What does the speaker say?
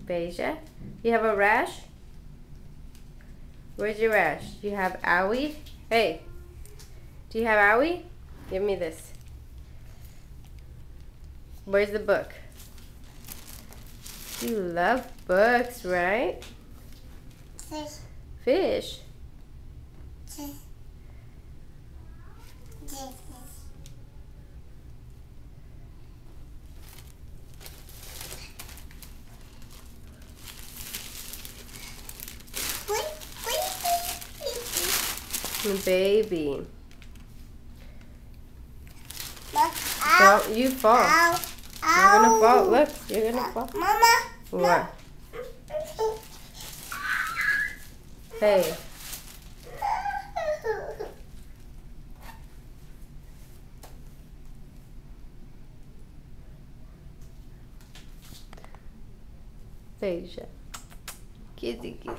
Beja, you have a rash? Where's your rash? Do you have owie? Hey, do you have owie? Give me this. Where's the book? You love books, right? Fish. Fish? Baby. Don't you fall. Ow. You're gonna fall. Look, you're gonna fall. Mama. What? Hey. Beija. Kizzy, kizzy.